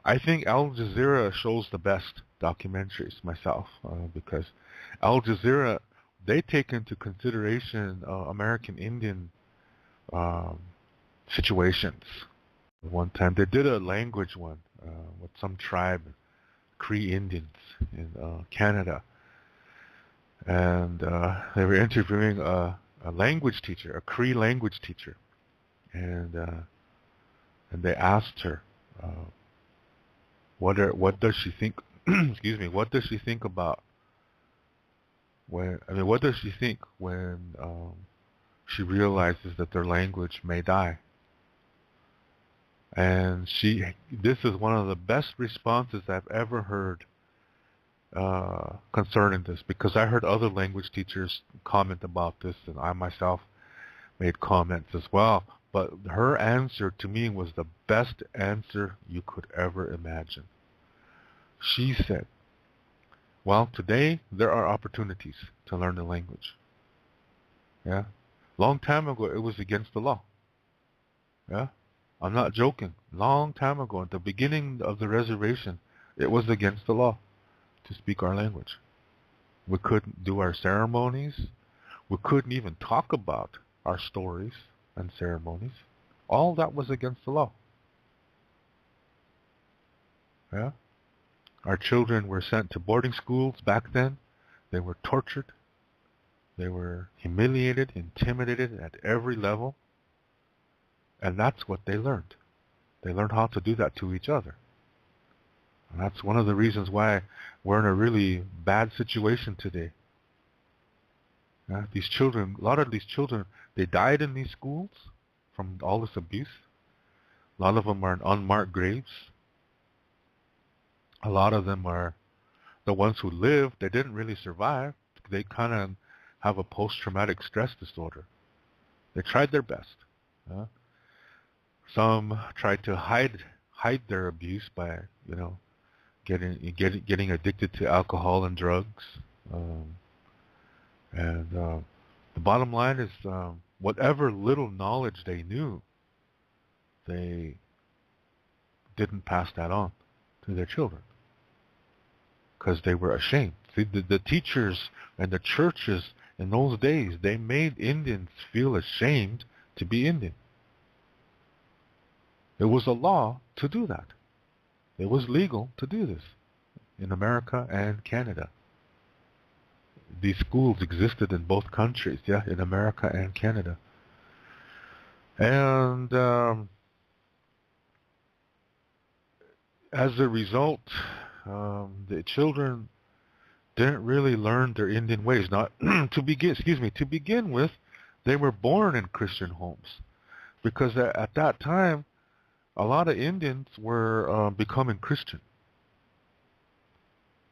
I think Al Jazeera shows the best documentaries myself, because Al Jazeera, they take into consideration American Indian um, situations. One time they did a language one with some tribe, Cree Indians in Canada, and they were interviewing a language teacher, a Cree language teacher, and they asked her, what does she think? Excuse me. What does she think about when? I mean, what does she think when she realizes that their language may die? And this is one of the best responses I've ever heard concerning this, because I heard other language teachers comment about this, and I myself made comments as well. But her answer to me was the best answer you could ever imagine. She said, well, today there are opportunities to learn the language. Yeah. Long time ago, it was against the law. Yeah. I'm not joking. Long time ago, at the beginning of the reservation, it was against the law to speak our language. We couldn't do our ceremonies. We couldn't even talk about our stories and ceremonies. All that was against the law. Yeah. Our children were sent to boarding schools back then. They were tortured. They were humiliated, intimidated at every level. And that's what they learned. They learned how to do that to each other. And that's one of the reasons why we're in a really bad situation today. These children, a lot of these children, they died in these schools from all this abuse. A lot of them are in unmarked graves. A lot of them are the ones who lived. They didn't really survive. They kind of have a post-traumatic stress disorder. They tried their best. Some tried to hide their abuse by, getting addicted to alcohol and drugs. The bottom line is, whatever little knowledge they knew, they didn't pass that on to their children because they were ashamed. See, the teachers and the churches in those days, they made Indians feel ashamed to be Indian. It was a law to do that. It was legal to do this in America and Canada. These schools existed in both countries, in America and Canada. And as a result, the children didn't really learn their Indian ways. Not to begin with, they were born in Christian homes, because at that time, a lot of Indians were becoming Christian.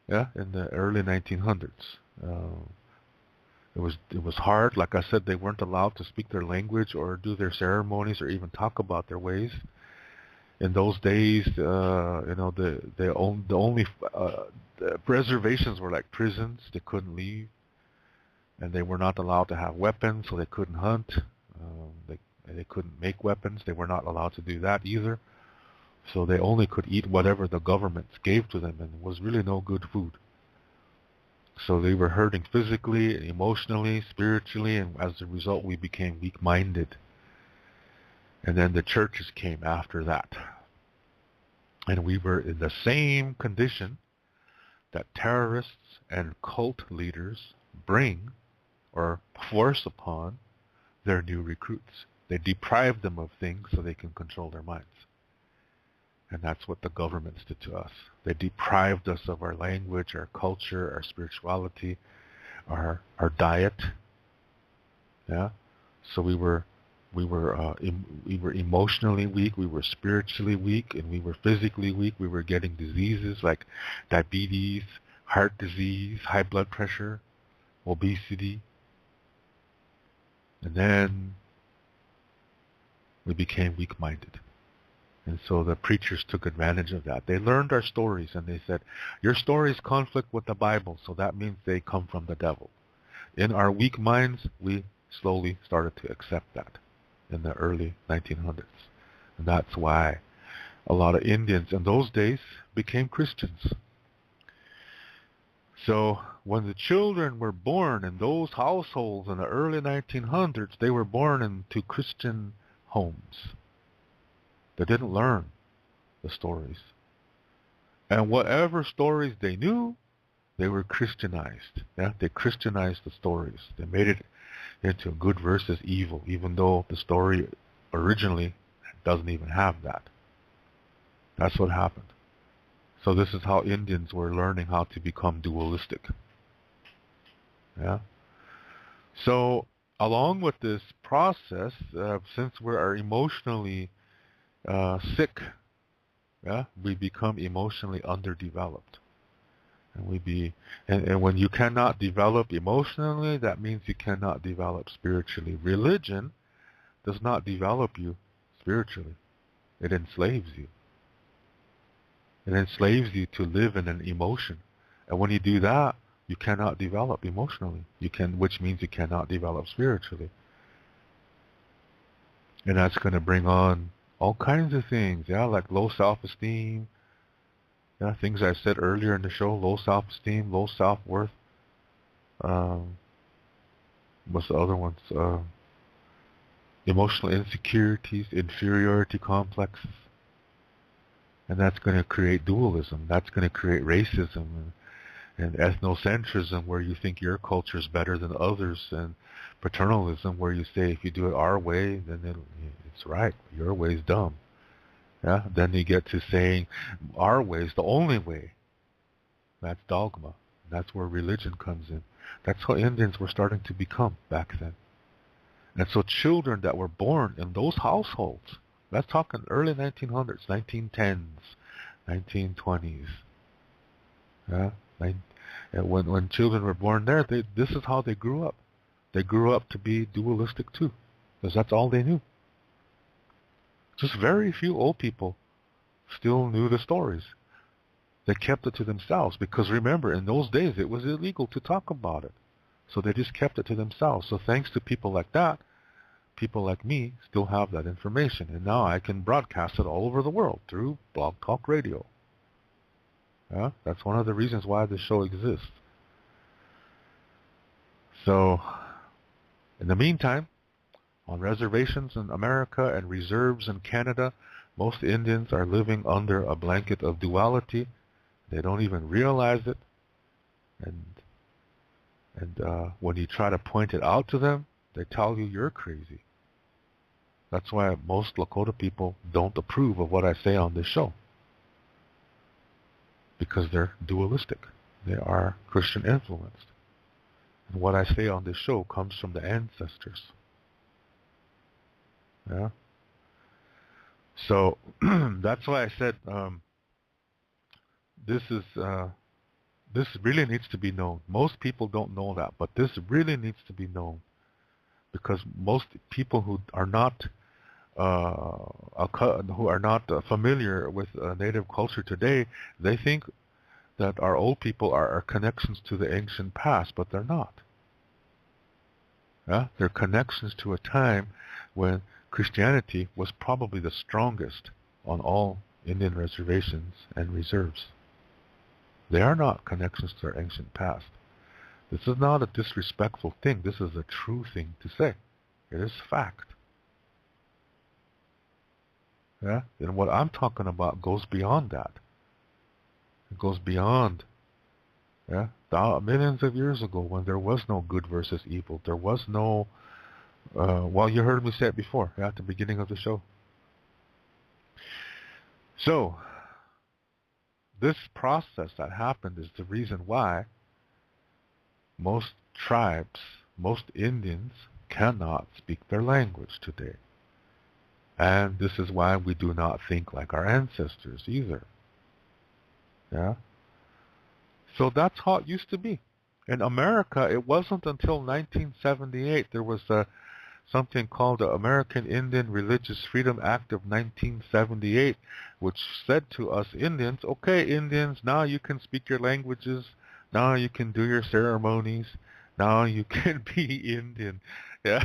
In the early 1900s. It was hard. Like I said, they weren't allowed to speak their language or do their ceremonies or even talk about their ways. In those days, the reservations were like prisons. They couldn't leave, and they were not allowed to have weapons, so they couldn't hunt. They couldn't make weapons. They were not allowed to do that either. So they only could eat whatever the governments gave to them, and it was really no good food. So they were hurting physically, emotionally, spiritually, and as a result, we became weak-minded. And then the churches came after that. And we were in the same condition that terrorists and cult leaders bring or force upon their new recruits. They deprive them of things so they can control their minds. And that's what the governments did to us. They deprived us of our language, our culture, our spirituality, our diet. Yeah. So we were emotionally weak, we were spiritually weak, and we were physically weak. We were getting diseases like diabetes, heart disease, high blood pressure, obesity. And then we became weak-minded. And so the preachers took advantage of that. They learned our stories, and they said, your stories conflict with the Bible, so that means they come from the devil. In our weak minds, we slowly started to accept that in the early 1900s. And that's why A lot of Indians in those days became Christians. So when the children were born in those households in the early 1900s, they were born into Christian homes. They didn't learn the stories. And whatever stories they knew, they were Christianized. Yeah? They Christianized the stories. They made it into good versus evil, even though the story originally doesn't even have that. That's what happened. So this is how Indians were learning how to become dualistic. Yeah. So along with this process, since we are emotionally sick, yeah, we become emotionally underdeveloped. And when you cannot develop emotionally, that means you cannot develop spiritually. Religion does not develop you spiritually. It enslaves you. It enslaves you to live in an emotion. And when you do that, you cannot develop emotionally. Which means you cannot develop spiritually. And that's going to bring on all kinds of things, yeah, like low self-esteem, yeah, things I said earlier in the show, low self-esteem, low self-worth. What's the other ones? Emotional insecurities, inferiority complexes. And that's going to create dualism. That's going to create racism and ethnocentrism, where you think your culture is better than others, and paternalism, where you say if you do it our way, then it's right. Your way is dumb. Yeah. Then you get to saying our way is the only way. That's dogma. That's where religion comes in. That's how Indians were starting to become back then. And so children that were born in those households, let's talk in early 1900s, 1910s, 1920s. Yeah, and when children were born there, this is how they grew up. They grew up to be dualistic too, because that's all they knew. Just very few old people still knew the stories. They kept it to themselves because remember, in those days it was illegal to talk about it. So they just kept it to themselves. So thanks to people like that, people like me still have that information. And now I can broadcast it all over the world through Blog Talk Radio. Yeah, that's one of the reasons why this show exists. So, in the meantime, on reservations in America and reserves in Canada, most Indians are living under a blanket of duality. They don't even realize it. And when you try to point it out to them, they tell you you're crazy. That's why most Lakota people don't approve of what I say on this show. Because they're dualistic. They are Christian influenced. And what I say on this show comes from the ancestors. Yeah. So that's why I said this really needs to be known. Most people don't know that, but this really needs to be known, because most people who are not familiar with Native culture today, they think that our old people are connections to the ancient past, but they're not. Yeah? They're connections to a time when Christianity was probably the strongest on all Indian reservations and reserves. They are not connections to our ancient past. This is not a disrespectful thing. This is a true thing to say. It is fact. Yeah? And what I'm talking about goes beyond that. It goes beyond, yeah, millions of years ago, when there was no good versus evil. There was no, well, you heard me say it before, yeah, at the beginning of the show. So, this process that happened is the reason why most tribes, most Indians, cannot speak their language today. And this is why we do not think like our ancestors either. Yeah? So that's how it used to be. In America, it wasn't until 1978 there was something called the American Indian Religious Freedom Act of 1978, which said to us Indians, okay, Indians, now you can speak your languages, now you can do your ceremonies, now you can be Indian. Yeah.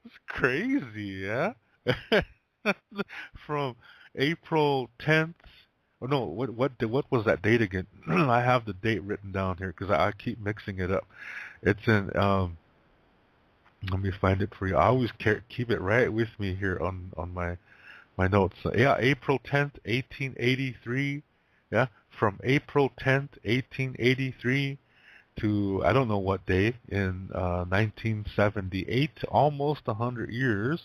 It's crazy, yeah? From April 10th. Oh no, what was that date again? I have the date written down here because I keep mixing it up. It's in let me find it for you. I always keep it right with me here on my notes. Yeah, April 10th, 1883. Yeah, from April 10th, 1883 to I don't know what day in 1978, almost 100 years.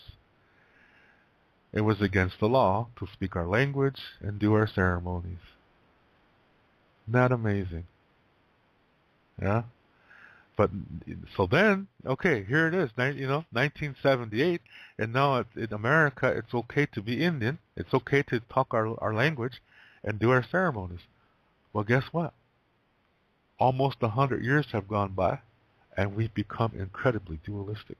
It was against the law to speak our language and do our ceremonies. Isn't that amazing? Yeah. But so then, okay, here it is, 1978, and now in America, it's okay to be Indian. It's okay to talk our language and do our ceremonies. Well, guess what? Almost 100 years have gone by, and we've become incredibly dualistic.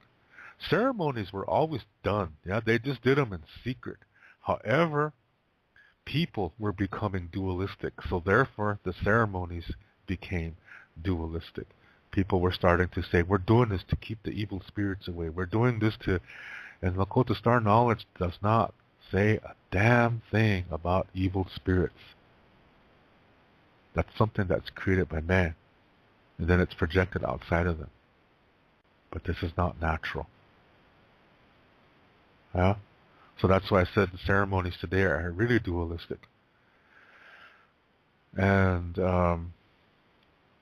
Ceremonies were always done. Yeah, they just did them in secret. However, people were becoming dualistic, so therefore the ceremonies became dualistic. People were starting to say, we're doing this to keep the evil spirits away. We're doing this to, and Lakota Star Knowledge does not say a damn thing about evil spirits. That's something that's created by man, and then it's projected outside of them. But this is not natural. Yeah? So that's why I said the ceremonies today are really dualistic. And,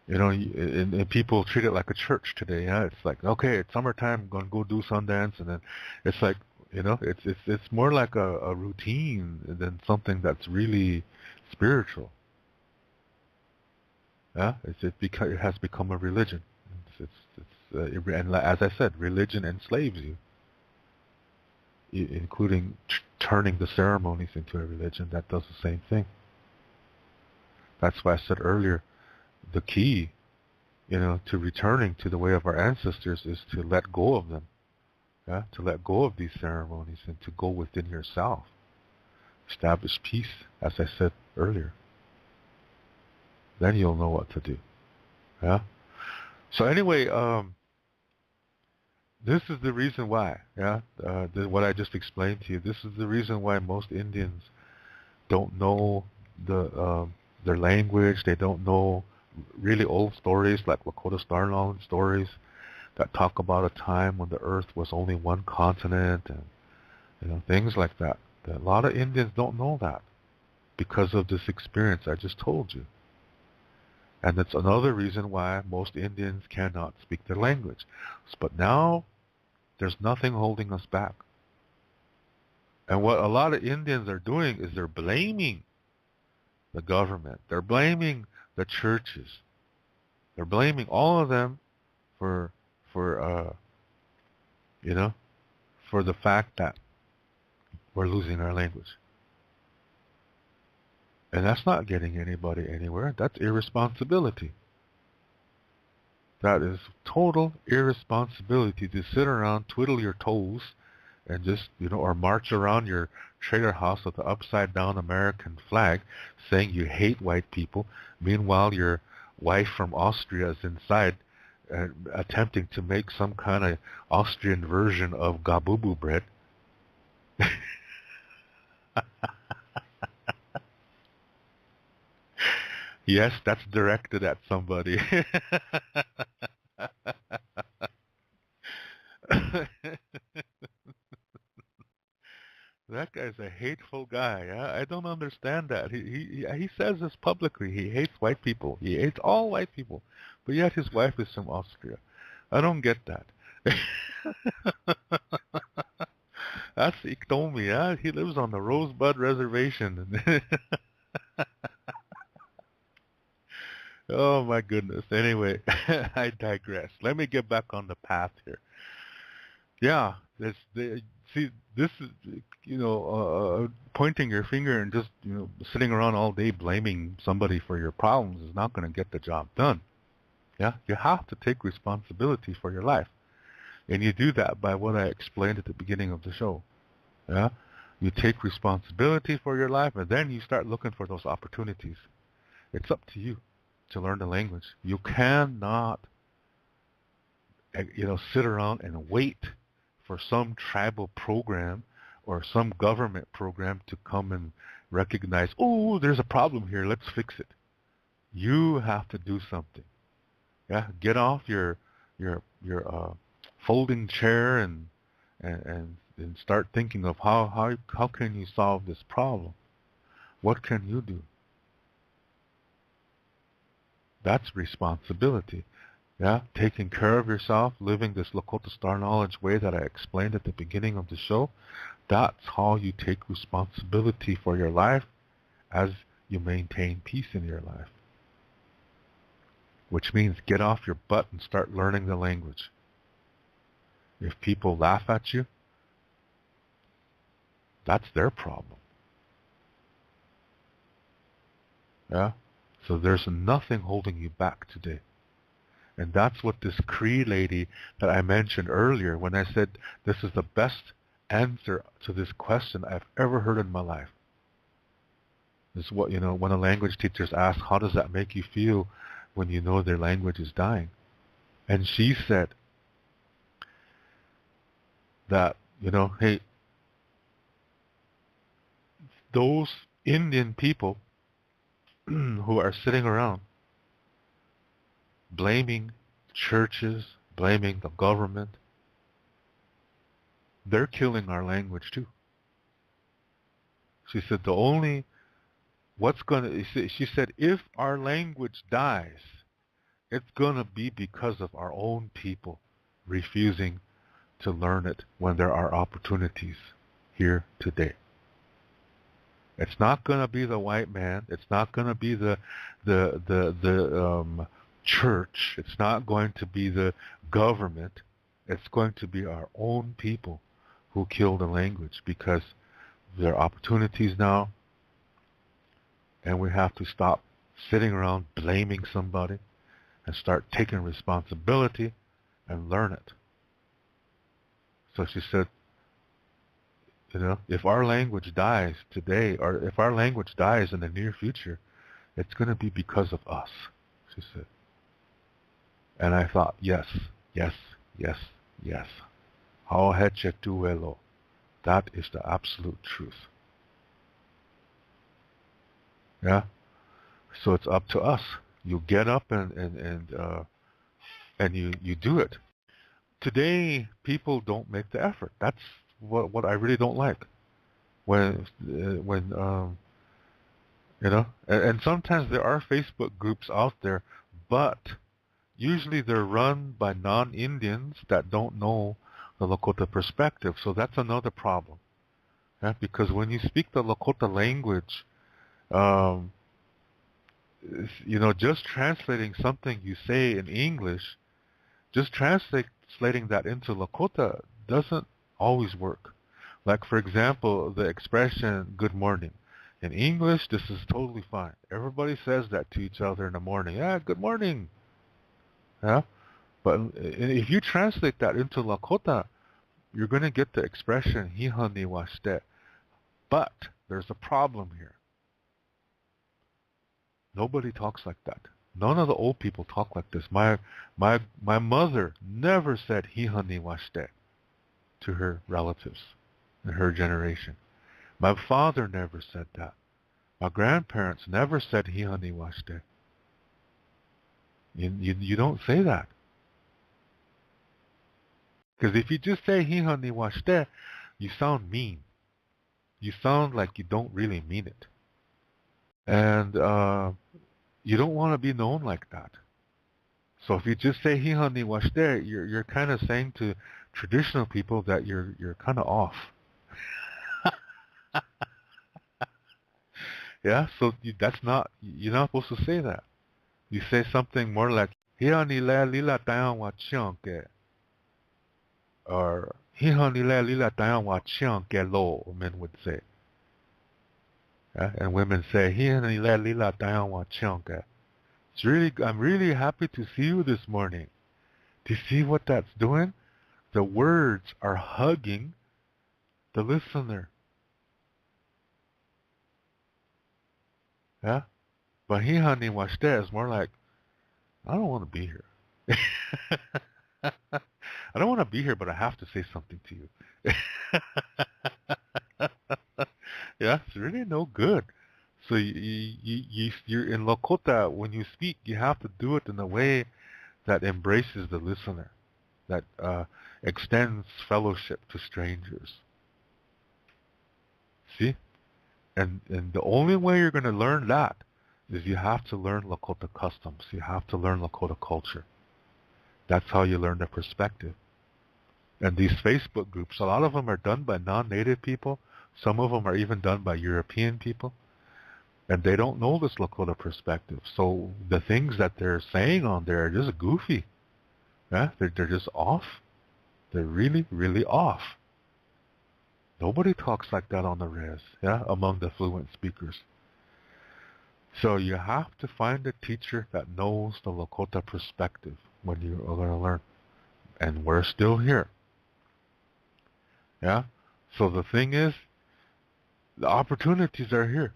and people treat it like a church today. Yeah, it's like, okay, it's summertime, I'm going to go do Sundance, and then it's like, it's more like a routine than something that's really spiritual. Yeah, it has become a religion. And as I said, religion enslaves you, including turning the ceremonies into a religion that does the same thing. That's why I said earlier, the key, to returning to the way of our ancestors is to let go of them. Yeah, to let go of these ceremonies and to go within yourself. Establish peace, as I said earlier. Then you'll know what to do. Yeah. So anyway, this is the reason why. Yeah, what I just explained to you. This is the reason why most Indians don't know their language. They don't know really old stories like Lakota Star Knowledge stories that talk about a time when the Earth was only one continent and things like that. A lot of Indians don't know that because of this experience I just told you. And that's another reason why most Indians cannot speak their language. But now, there's nothing holding us back. And what a lot of Indians are doing is they're blaming the government. They're blaming the churches. They're blaming all of them for the fact that we're losing our language. And that's not getting anybody anywhere. That's irresponsibility. That is total irresponsibility to sit around, twiddle your toes, and just, or march around your trailer house with the upside-down American flag saying you hate white people. Meanwhile, your wife from Austria is inside attempting to make some kind of Austrian version of gabubu bread. Yes, that's directed at somebody. That guy's a hateful guy. I don't understand that. He says this publicly. He hates white people. He hates all white people. But yet his wife is from Austria. I don't get that. That's Iktomi. Yeah? He lives on the Rosebud Reservation. Oh my goodness. Anyway, I digress. Let me get back on the path here. Yeah, this is pointing your finger and just sitting around all day blaming somebody for your problems is not going to get the job done. Yeah, you have to take responsibility for your life, and you do that by what I explained at the beginning of the show. Yeah, you take responsibility for your life, and then you start looking for those opportunities. It's up to you to learn the language. You cannot, sit around and wait for some tribal program or some government program to come and recognize, oh, there's a problem here, let's fix it. You have to do something. Yeah, get off your folding chair and start thinking of how can you solve this problem? What can you do? That's responsibility. Yeah, taking care of yourself, living this Lakota Star Knowledge way that I explained at the beginning of the show. That's how you take responsibility for your life as you maintain peace in your life. Which means get off your butt and start learning the language. If people laugh at you, that's their problem. Yeah? So there's nothing holding you back today. And that's what this Cree lady that I mentioned earlier when I said this is the best answer to this question I've ever heard in my life. This is what, when a language teacher's asked, how does that make you feel when you know their language is dying? And she said that, hey, those Indian people who are sitting around blaming churches, blaming the government, they're killing our language too. She said she said if our language dies, it's going to be because of our own people refusing to learn it when there are opportunities here today. It's not going to be the white man. It's not going to be the church. It's not going to be the government. It's going to be our own people who kill the language because there are opportunities now, and we have to stop sitting around blaming somebody and start taking responsibility and learn it. So she said, if our language dies today, or if our language dies in the near future, it's going to be because of us, she said. And I thought, yes, yes, yes, yes. That is the absolute truth. Yeah? So it's up to us. You get up and you do it. Today, people don't make the effort. That's what I really don't like. And sometimes there are Facebook groups out there, but usually they're run by non-Indians that don't know the Lakota perspective. So that's another problem. Yeah? Because when you speak the Lakota language, just translating something you say in English, just translating that into Lakota doesn't always work. Like, for example, the expression, good morning. In English, this is totally fine. Everybody says that to each other in the morning. Yeah, good morning. Yeah? But if you translate that into Lakota, you're going to get the expression, hihani washte. But there's a problem here. Nobody talks like that. None of the old people talk like this. My mother never said hihani washte to her relatives in her generation. My father never said that. My grandparents never said hihani washte. You don't say that. Because if you just say hihani washte, you sound mean. You sound like you don't really mean it. And you don't want to be known like that. So if you just say hihani washte, you're kind of saying to traditional people that you're kind of off. Yeah, so you're not supposed to say that. You say something more like hihani le lila tayan wa chionke, or hihani le lila tayan wa chionke lo, men would say. Yeah? And women say hihani le lila tayan wa chionke. I'm really happy to see you this morning. Do you see what that's doing? The words are hugging the listener. Yeah? But hihani washte is more like, I don't want to be here. I don't want to be here, but I have to say something to you. Yeah, it's really no good. So you're in Lakota. When you speak, you have to do it in a way that embraces the listener, that extends fellowship to strangers. See? And the only way you're going to learn that is you have to learn Lakota customs. You have to learn Lakota culture. That's how you learn the perspective. And these Facebook groups, a lot of them are done by non-native people. Some of them are even done by European people. And they don't know this Lakota perspective. So the things that they're saying on there are just goofy. Yeah? They're just off. They're really, really off. Nobody talks like that on the res, yeah, among the fluent speakers. So you have to find a teacher that knows the Lakota perspective when you are going to learn. And we're still here. Yeah? So the thing is, the opportunities are here.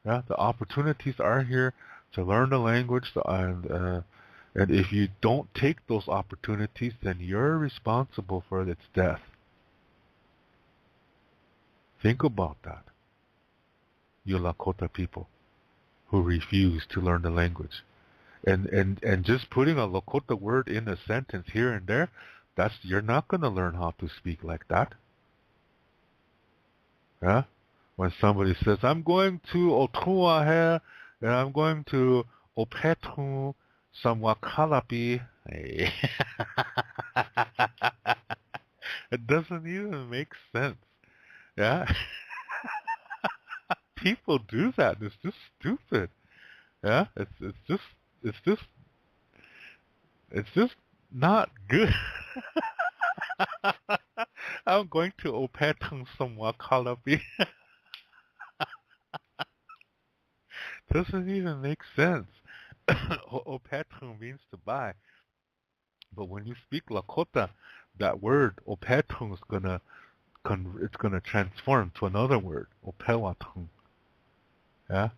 Yeah? The opportunities are here to learn the language, and if you don't take those opportunities, then you're responsible for its death. Think about that, you Lakota people who refuse to learn the language. And just putting a Lakota word in a sentence here and there, you're not going to learn how to speak like that. Yeah? When somebody says, I'm going to Otuahe, and I'm going to Opetu Samwakalapi, hey. It doesn't even make sense. Yeah? People do that. It's just stupid. Yeah? It's just it's just not good. I'm going to Opetung Samwakalapi. Doesn't even make sense. Opetung means to buy. But when you speak Lakota, that word Opetung is it's gonna transform to another word, Opewatung. Yeah?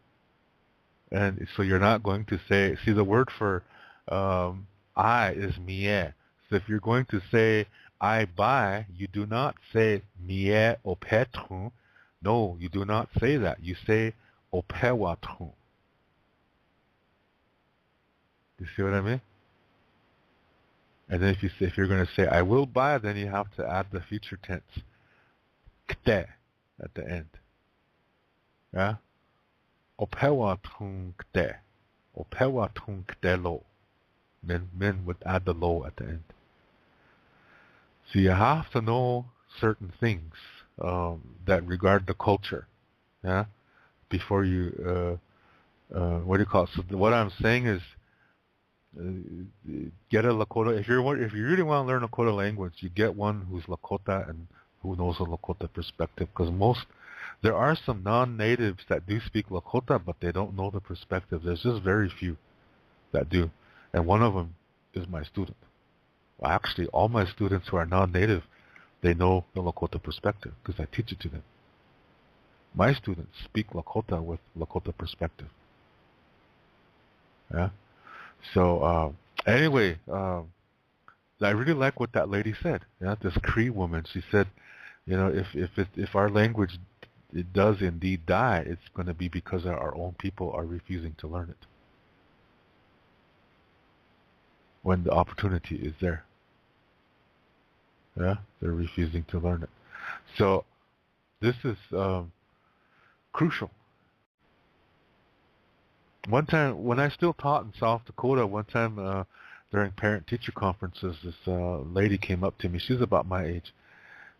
And so you're not going to see the word for I is mie. So if you're going to say I buy, you do not say mie Opetung. No, you do not say that. You say Opewatung. You see what I mean? And then if you're going to say I will buy, then you have to add the future tense, kte, at the end. Yeah? Opewatung kte. Opewatung kte lo. Men would add the lo at the end. So you have to know certain things that regard the culture, yeah, before you what do you call it? So what I'm saying is, get a Lakota. If you really want to learn Lakota language, you get one who's Lakota and who knows a Lakota perspective. Because there are some non-natives that do speak Lakota, but they don't know the perspective. There's just very few that do, and one of them is my student. Well, actually, all my students who are non-native, they know the Lakota perspective because I teach it to them. My students speak Lakota with Lakota perspective. Yeah. So anyway, I really like what that lady said. Yeah, this Cree woman. She said, if our language it does indeed die, it's going to be because our own people are refusing to learn it when the opportunity is there. Yeah, they're refusing to learn it. So this is crucial. One time, when I still taught in South Dakota, one time during parent-teacher conferences, this lady came up to me. She's about my age,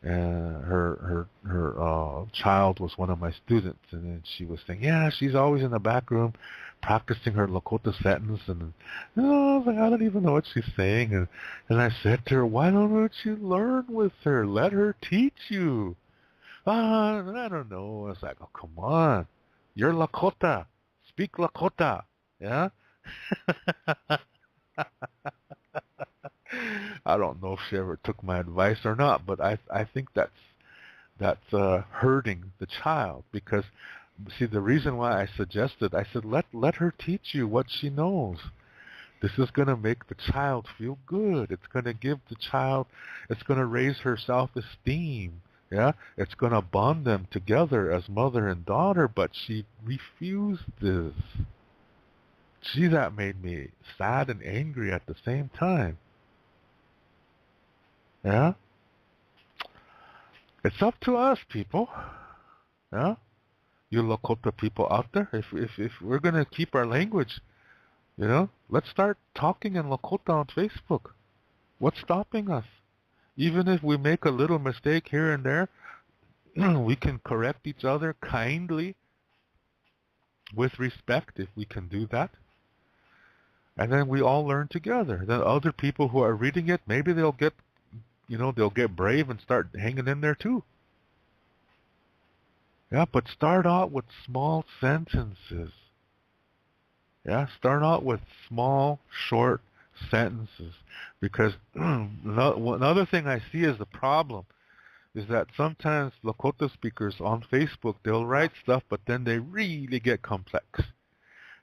and her child was one of my students, and then she was saying, "Yeah, she's always in the back room practicing her Lakota sentence," and I was like, I don't even know what she's saying, and I said to her, "Why don't you learn with her? Let her teach you." I don't know. I was like, "Oh, come on, you're Lakota. Speak Lakota, yeah." I don't know if she ever took my advice or not, but I think that's hurting the child because, see, the reason why I said let her teach you what she knows. This is going to make the child feel good. It's going to give the child, it's going to raise her self-esteem Yeah, it's going to bond them together as mother and daughter, but she refused this. Gee, that made me sad and angry at the same time. Yeah? It's up to us, people. Yeah? You Lakota people out there, if we're going to keep our language, let's start talking in Lakota on Facebook. What's stopping us? Even if we make a little mistake here and there, we can correct each other kindly with respect if we can do that. And then we all learn together. Then other people who are reading it, maybe they'll get, they'll get brave and start hanging in there too. Yeah, but start out with small sentences. Yeah, start out with small, short sentences. Because another thing I see as the problem is that sometimes Lakota speakers on Facebook, they'll write stuff, but then they really get complex.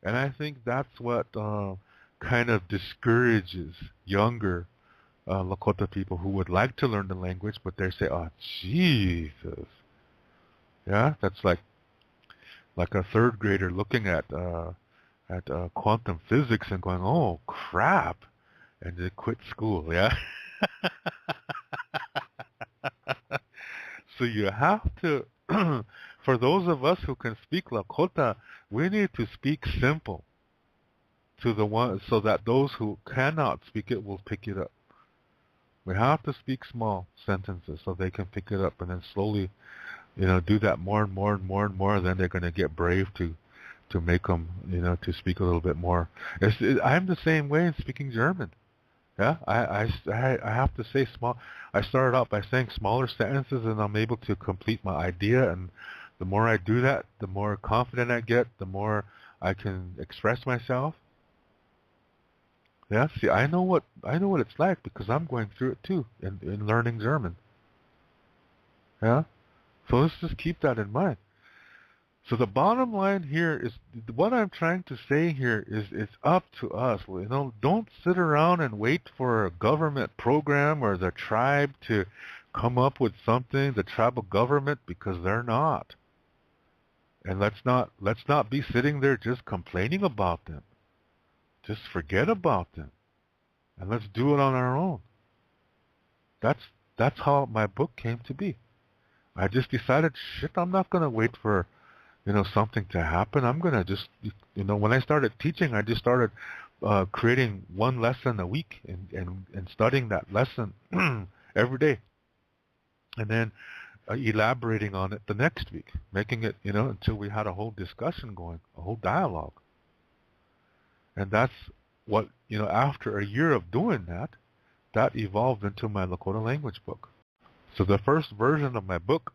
And I think that's what kind of discourages younger Lakota people who would like to learn the language, but they say, "Oh, Jesus." Yeah, that's like a third grader looking at quantum physics and going, "Oh, crap," and they quit school. Yeah. So you have to, for those of us who can speak Lakota, we need to speak simple to the one, so that those who cannot speak it will pick it up. We have to speak small sentences so they can pick it up, and then slowly, do that more and more and more and more. Then they're going to get brave to make them, to speak a little bit more. I'm the same way in speaking German. Yeah, I have to say small. I started out by saying smaller sentences, and I'm able to complete my idea. And the more I do that, the more confident I get, the more I can express myself. Yeah, see, I know what it's like because I'm going through it too in learning German. Yeah, so let's just keep that in mind. So the bottom line here is, what I'm trying to say here is, it's up to us. Don't sit around and wait for a government program or the tribe to come up with something, the tribal government, because they're not. And let's not be sitting there just complaining about them. Just forget about them, and let's do it on our own. That's how my book came to be. I just decided, shit, I'm not gonna wait for something to happen. I'm going to just, when I started teaching, I just started creating one lesson a week and studying that lesson every day. And then elaborating on it the next week, making it, until we had a whole discussion going, a whole dialogue. And that's what, after a year of doing that, that evolved into my Lakota language book. So the first version of my book,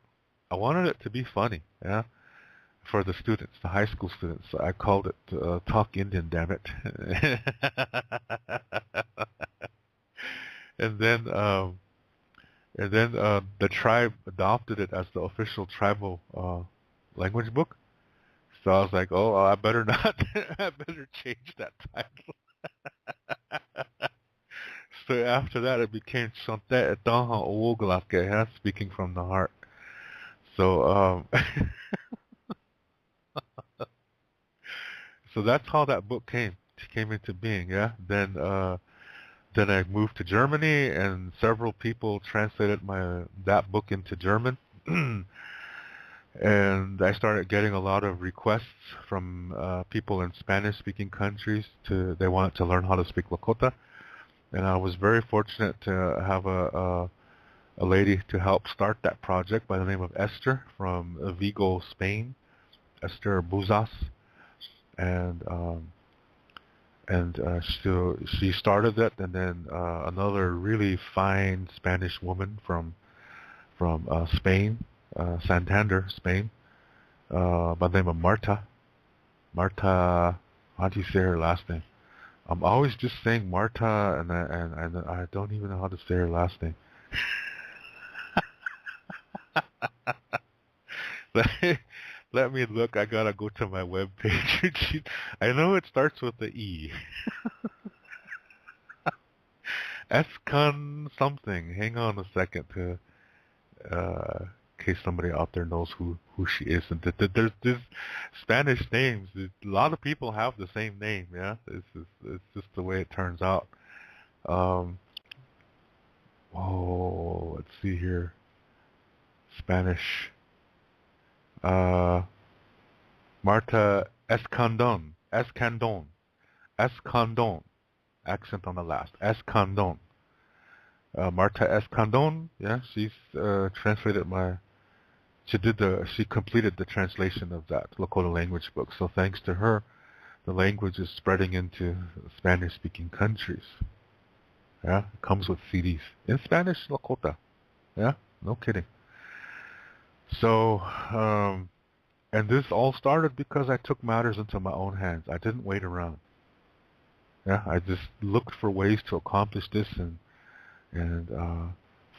I wanted it to be funny, yeah, for the students, the high school students. I called it Talk Indian, damn it. And then the tribe adopted it as the official tribal language book. So I was like, oh, I better not. I better change that title. So after that, it became Chante Etaha Owoglake, speaking from the heart. So so that's how that book came into being. Yeah. Then I moved to Germany, and several people translated that book into German. And I started getting a lot of requests from people in Spanish-speaking countries. They wanted to learn how to speak Lakota, and I was very fortunate to have a lady to help start that project by the name of Esther from Vigo, Spain. Esther Buzas. And she started it, and then another really fine Spanish woman from Spain, Santander, Spain, by the name of Marta. Marta, how do you say her last name? I'm always just saying Marta, and I don't even know how to say her last name. Let me look. I gotta go to my webpage. I know it starts with the E. Escon something. Hang on a second. case somebody out there knows who she is. And there's this Spanish names. A lot of people have the same name. Yeah, it's just the way it turns out. Let's see here. Spanish. Marta Escandon. Accent on the last. Escandon. Marta Escandon. Yeah, she's translated she completed the translation of that Lakota language book. So thanks to her, the language is spreading into Spanish-speaking countries. Yeah, it comes with CDs in Spanish, Lakota. Yeah, no kidding. So, and this all started because I took matters into my own hands. I didn't wait around. Yeah, I just looked for ways to accomplish this and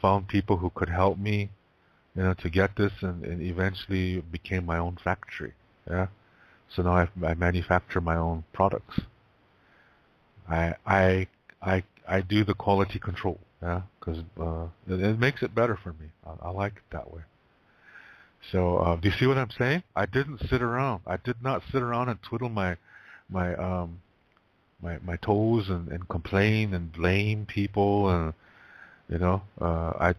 found people who could help me, to get this, and eventually it became my own factory. Yeah, so now I manufacture my own products. I do the quality control. Yeah, because it makes it better for me. I like it that way. So do you see what I'm saying? I didn't sit around. I did not sit around and twiddle my toes and complain and blame people, and I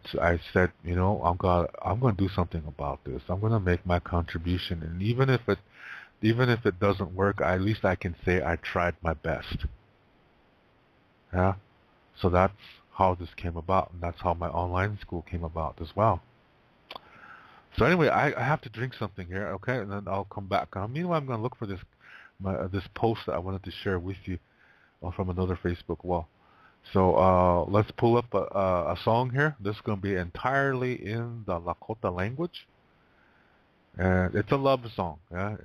said, I'm gonna do something about this. I'm gonna make my contribution, and even if it doesn't work, at least I can say I tried my best. Yeah. So that's how this came about, and that's how my online school came about as well. So anyway, I have to drink something here, okay, and then I'll come back. Meanwhile, I'm going to look for this post that I wanted to share with you from another Facebook wall. So let's pull up a song here. This is going to be entirely in the Lakota language, and it's a love song. Yeah,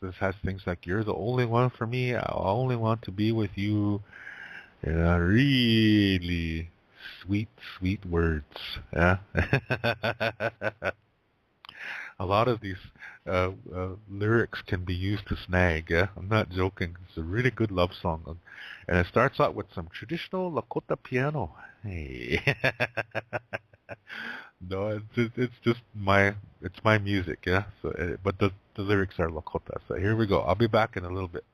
this has things like "You're the only one for me. I only want to be with you." Really sweet, sweet words. Yeah. A lot of these lyrics can be used to snag. Yeah, I'm not joking. It's a really good love song, and it starts out with some traditional Lakota piano. Hey. No, it's just my music. Yeah. So, but the lyrics are Lakota. So here we go. I'll be back in a little bit.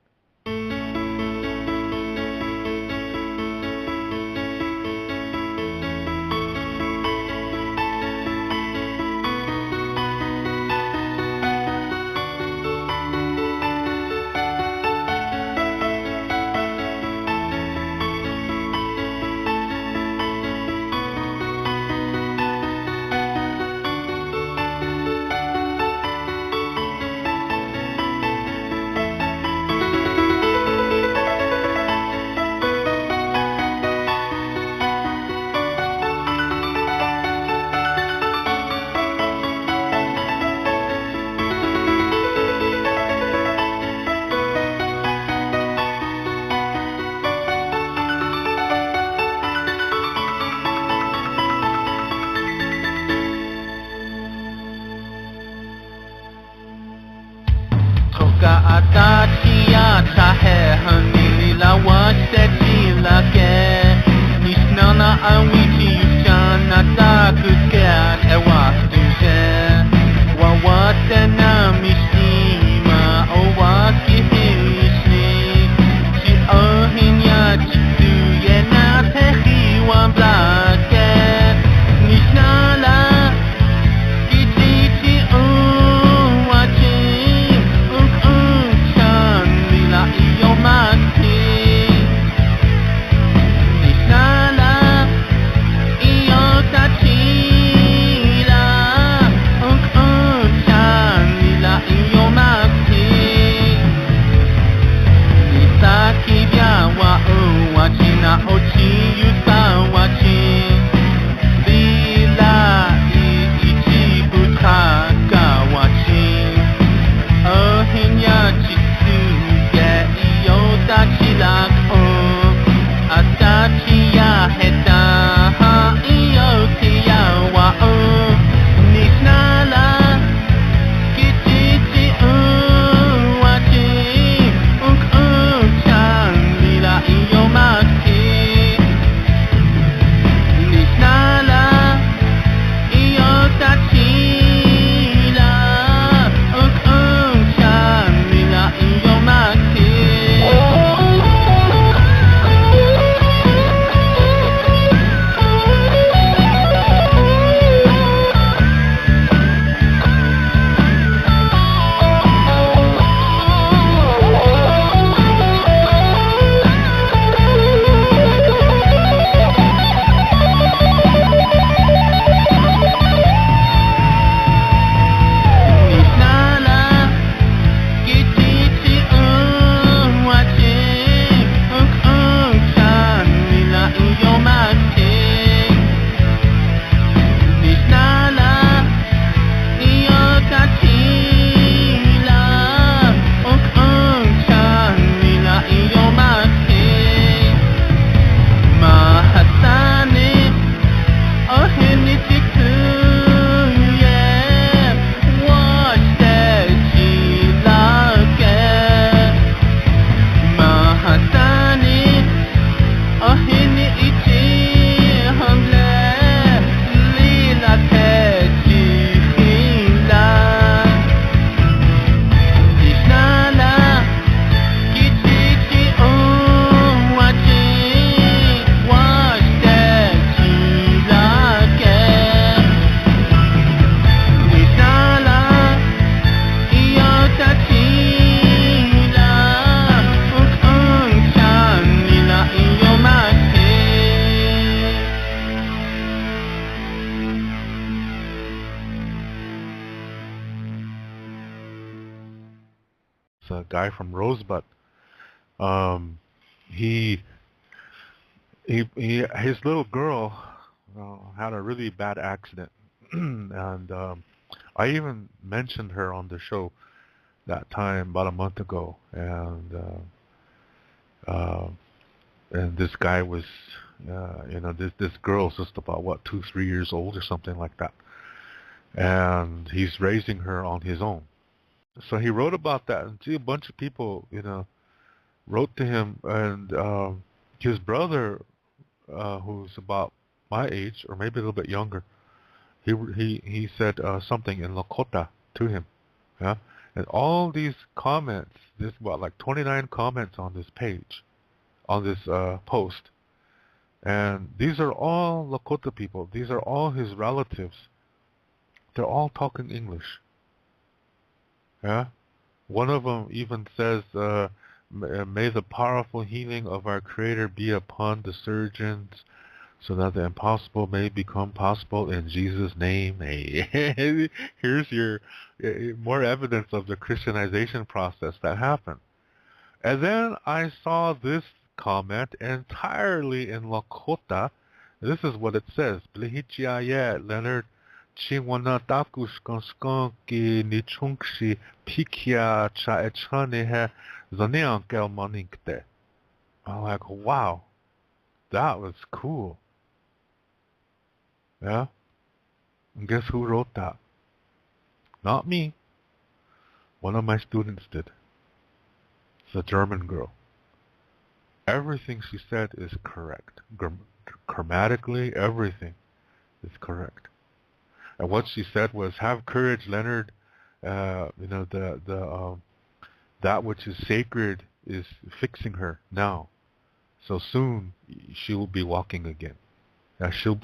It's a guy from Rosebud. Um, he his little girl had a really bad accident, and I even mentioned her on the show that time about a month ago, and this guy was, this girl's just about what 2-3 years old or something like that, and he's raising her on his own. So he wrote about that, and see a bunch of people, wrote to him, and his brother, who's about my age or maybe a little bit younger, he said something in Lakota to him, yeah, and all these comments, there's about like 29 comments on this page, on this post, and these are all Lakota people. These are all his relatives. They're all talking English. Yeah, one of them even says, "May the powerful healing of our Creator be upon the surgeons, so that the impossible may become possible in Jesus' name." Hey, here's your more evidence of the Christianization process that happened. And then I saw this comment entirely in Lakota. This is what it says. Blihichiaye Leonard Chingwanatakus Konskonki Nichungshi Pikia Cha Echanehe Zaneankel Maninkte. I'm like, wow, that was cool. Yeah? And guess who wrote that? Not me. One of my students did. It's a German girl. Everything she said is correct. Grammatically, everything is correct. And what she said was, "Have courage, Leonard. That which is sacred is fixing her now. So soon she'll be walking again. She'll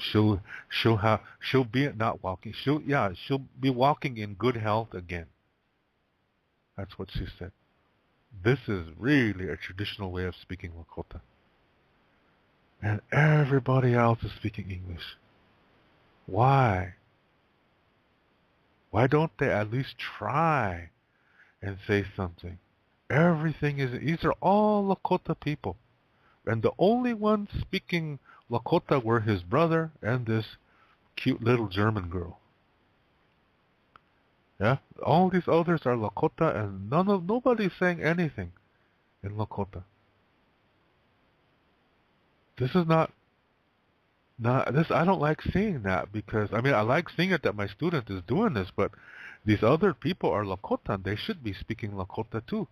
be not walking. She'll be walking in good health again." That's what she said. This is really a traditional way of speaking Lakota. And everybody else is speaking English. Why? Why don't they at least try and say something? These are all Lakota people. And the only ones speaking Lakota were his brother and this cute little German girl. Yeah? All these others are Lakota, and nobody's saying anything in Lakota. This is not this. I don't like seeing that, because I like seeing it that my student is doing this, but these other people are Lakota, and they should be speaking Lakota too.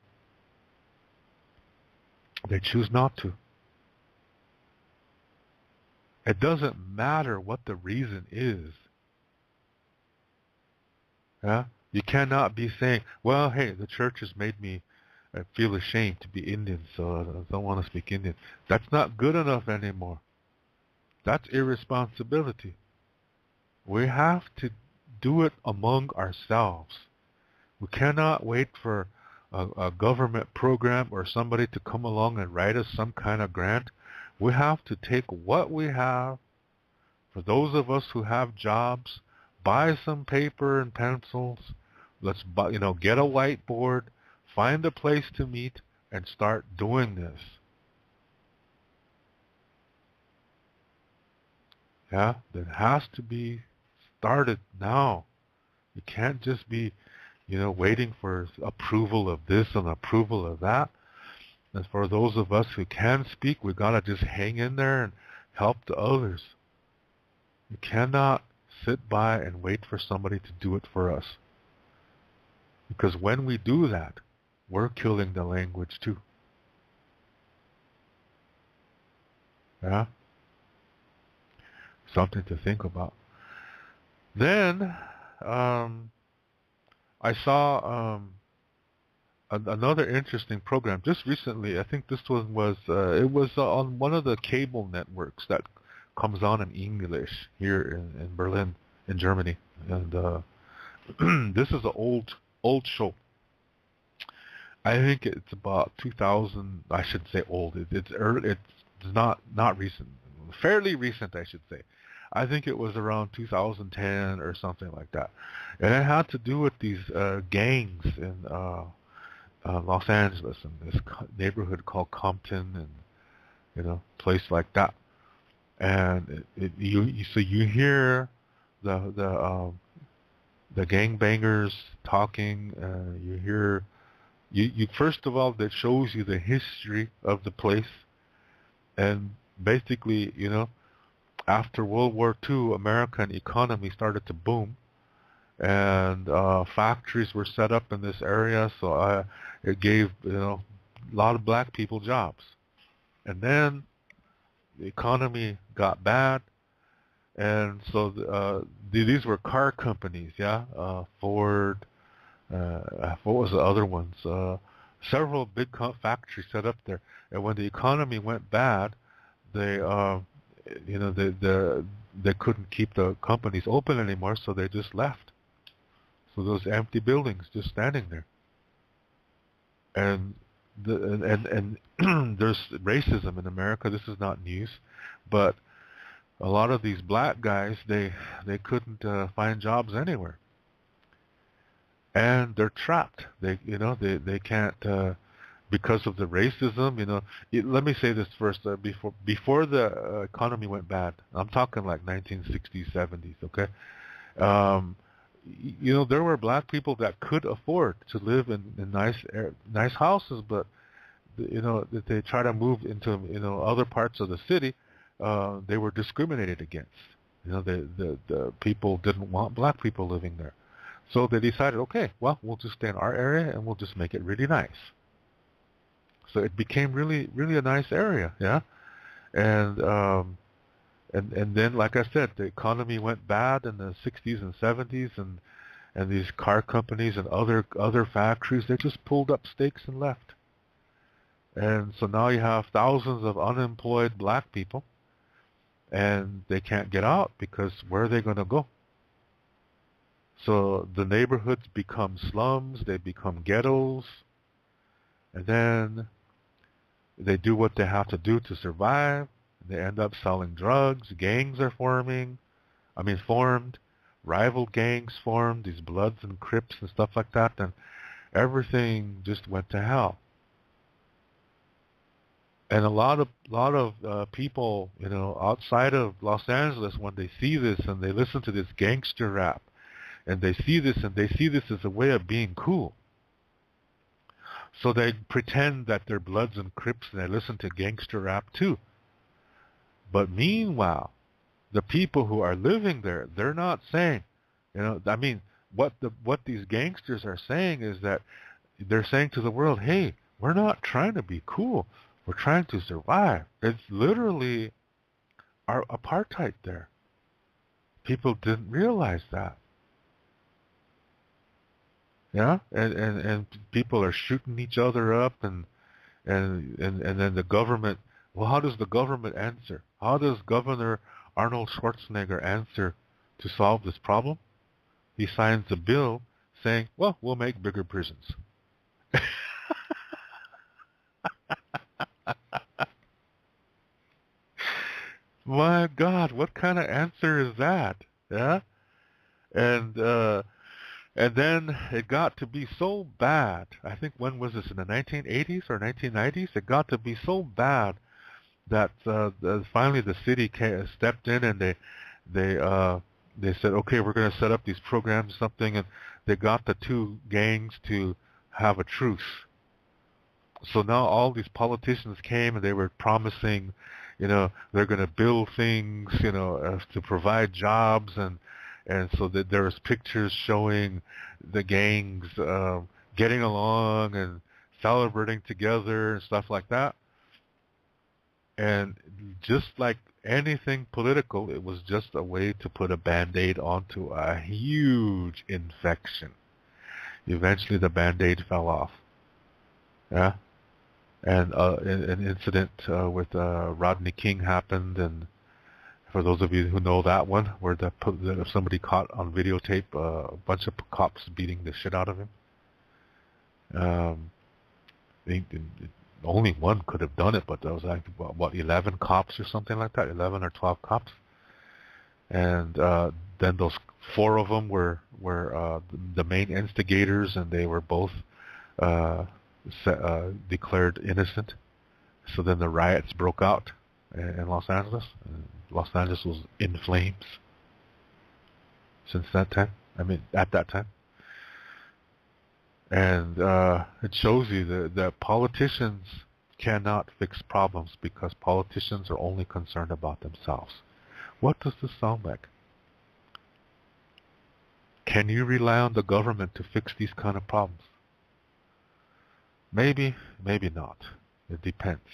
They choose not to. It doesn't matter what the reason is. Yeah? You cannot be saying, "Well, hey, the church has made me feel ashamed to be Indian, so I don't want to speak Indian." That's not good enough anymore. That's irresponsibility. We have to do it among ourselves. We cannot wait for a government program or somebody to come along and write us some kind of grant. We have to take what we have. For those of us who have jobs, buy some paper and pencils. Let's get a whiteboard, find a place to meet, and start doing this. Yeah, that has to be started now. You can't just be, waiting for approval of this and approval of that. And for those of us who can speak, we gotta just hang in there and help the others. You cannot sit by and wait for somebody to do it for us. Because when we do that, we're killing the language too. Yeah? Something to think about. Then, I saw another interesting program just recently. I think this one was it was on one of the cable networks that comes on in English here in Berlin, in Germany, and this is an old show. I think it's about 2000. I should say old. It's early. It's not recent. Fairly recent, I should say. I think it was around 2010 or something like that, and it had to do with these gangs Los Angeles and this neighborhood called Compton, and place like that. And so you hear the gangbangers talking. You hear you first of all, that shows you the history of the place. And basically, after World War II, American economy started to boom, and factories were set up in this area. So it gave a lot of black people jobs. And then the economy got bad, and so these were car companies, yeah, Ford. What was the other ones? Several big factories set up there, and when the economy went bad, they, they couldn't keep the companies open anymore, so they just left. So those empty buildings just standing there, and there's racism in America. This is not news, but a lot of these black guys, they couldn't find jobs anywhere, and they're trapped. They can't because of the racism. Let me say this first. Before the economy went bad, I'm talking like 1960s, 70s. Okay, there were black people that could afford to live in nice houses, but that they try to move into other parts of the city, they were discriminated against. The people didn't want black people living there, so they decided, okay, well, we'll just stay in our area and we'll just make it really nice. So it became really, really a nice area, yeah. And then, like I said, the economy went bad in the 60s and 70s, and these car companies and other factories, they just pulled up stakes and left. And so now you have thousands of unemployed black people, and they can't get out because where are they going to go? So the neighborhoods become slums, they become ghettos, and then they do what they have to do to survive. They end up selling drugs. Gangs are formed. Rival gangs formed, these Bloods and Crips and stuff like that, and everything just went to hell. And a lot of people, outside of Los Angeles, when they see this and they listen to this gangster rap, and they see this as a way of being cool. So they pretend that they're Bloods and Crips and they listen to gangster rap too. But meanwhile, the people who are living there, they're not saying, what these gangsters are saying is that they're saying to the world, hey, we're not trying to be cool. We're trying to survive. It's literally our apartheid there. People didn't realize that. Yeah, and people are shooting each other up, and then the government. Well, how does the government answer? How does Governor Arnold Schwarzenegger answer to solve this problem? He signs a bill saying, well, we'll make bigger prisons. My God, what kind of answer is that? Yeah? And then it got to be so bad. I think, when was this, in the 1980s or 1990s? It got to be so bad that finally the city stepped in, and they said, okay, we're going to set up these programs, something, and they got the two gangs to have a truce. So now all these politicians came, and they were promising, they're going to build things, to provide jobs, and so that there was pictures showing the gangs getting along and celebrating together and stuff like that. And just like anything political, it was just a way to put a Band-Aid onto a huge infection. Eventually the Band-Aid fell off. Yeah. And an incident with Rodney King happened, and for those of you who know that one, where somebody caught on videotape a bunch of cops beating the shit out of him. Only one could have done it, but there was like, 11 cops or something like that, 11 or 12 cops. And then those 4 of them were the main instigators, and they were both declared innocent. So then the riots broke out in Los Angeles. Los Angeles was in flames since that time. I mean, at that time. And it shows you that politicians cannot fix problems because politicians are only concerned about themselves. What does this sound like? Can you rely on the government to fix these kind of problems? Maybe, maybe not. It depends.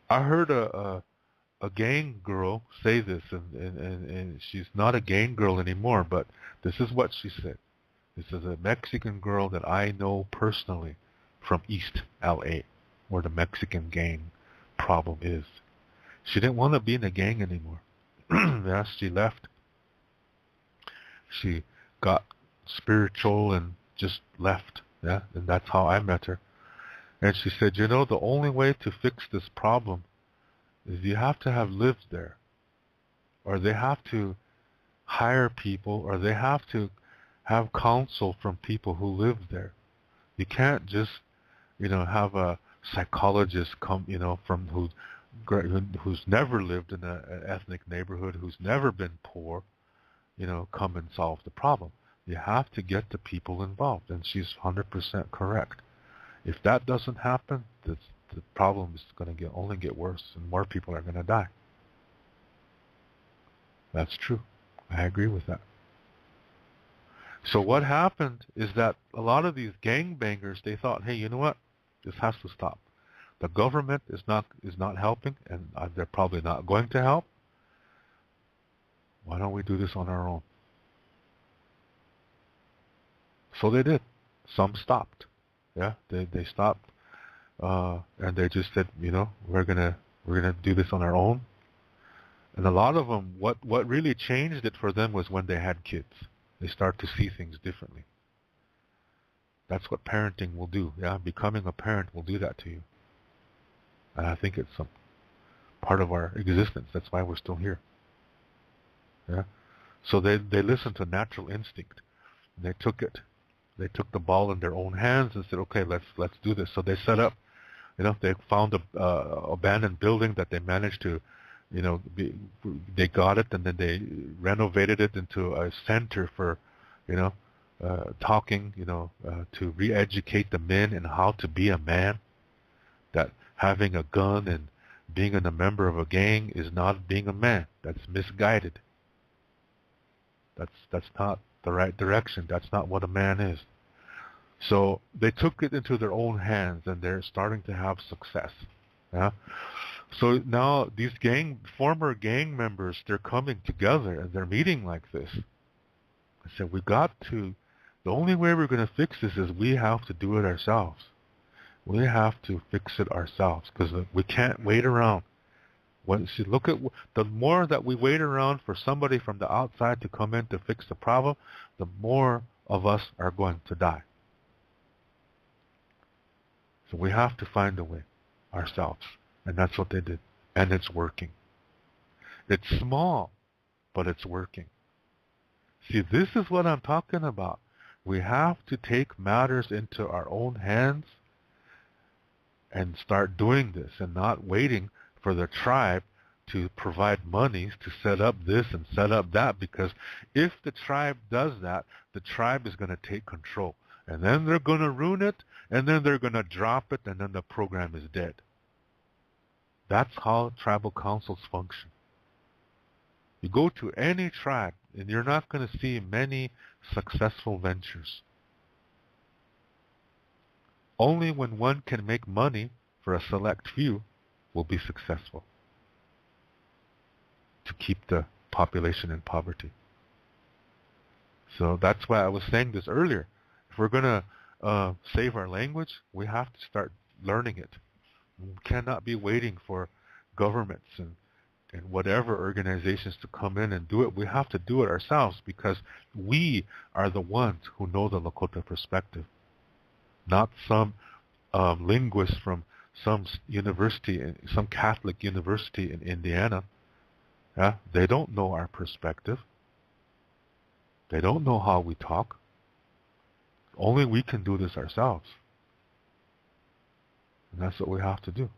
I heard a gang girl say this, and she's not a gang girl anymore, but this is what she said. This is a Mexican girl that I know personally from East LA, where the Mexican gang problem is. She didn't want to be in a gang anymore. Yeah, she left. She got spiritual and just left. Yeah, and that's how I met her. And she said, you know, the only way to fix this problem is you have to have lived there, or they have to hire people, or they have to have counsel from people who live there. You can't just, have a psychologist come, from who's never lived in an ethnic neighborhood, who's never been poor, come and solve the problem. You have to get the people involved, and she's 100% correct. If that doesn't happen, the problem is going to only get worse, and more people are going to die. That's true. I agree with that. So what happened is that a lot of these gangbangers, they thought, hey, you know what? This has to stop. The government is not helping, and they're probably not going to help. Why don't we do this on our own? So they did. Some stopped. Yeah, they stopped, and they just said, we're gonna do this on our own. And a lot of them, what really changed it for them was when they had kids. They start to see things differently. That's what parenting will do. Yeah, becoming a parent will do that to you. And I think it's some part of our existence. That's why we're still here. Yeah. So they listened to natural instinct. And they took it. They took the ball in their own hands and said, okay, let's do this. So they set up. They found a abandoned building that they managed to. They got it, and then they renovated it into a center for, talking, to re-educate the men in how to be a man. That having a gun and being a member of a gang is not being a man. That's misguided. That's not the right direction. That's not what a man is. So they took it into their own hands, and they're starting to have success. Yeah. So now these former gang members, they're coming together and they're meeting like this. I said, the only way we're going to fix this is we have to do it ourselves. We have to fix it ourselves because we can't wait around. Look at the more that we wait around for somebody from the outside to come in to fix the problem, the more of us are going to die. So we have to find a way ourselves. And that's what they did. And it's working. It's small, but it's working. See, this is what I'm talking about. We have to take matters into our own hands and start doing this and not waiting for the tribe to provide monies to set up this and set up that, because if the tribe does that, the tribe is going to take control. And then they're going to ruin it, and then they're going to drop it, and then the program is dead. That's how tribal councils function. You go to any tribe, and you're not going to see many successful ventures. Only when one can make money for a select few will be successful to keep the population in poverty. So that's why I was saying this earlier. If we're going to save our language, we have to start learning it. We cannot be waiting for governments and whatever organizations to come in and do it. We have to do it ourselves because we are the ones who know the Lakota perspective, not some linguist from some university, some Catholic university in Indiana. Yeah? They don't know our perspective. They don't know how we talk. Only we can do this ourselves. And that's what we have to do.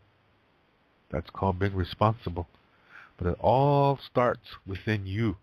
That's called being responsible. But it all starts within you.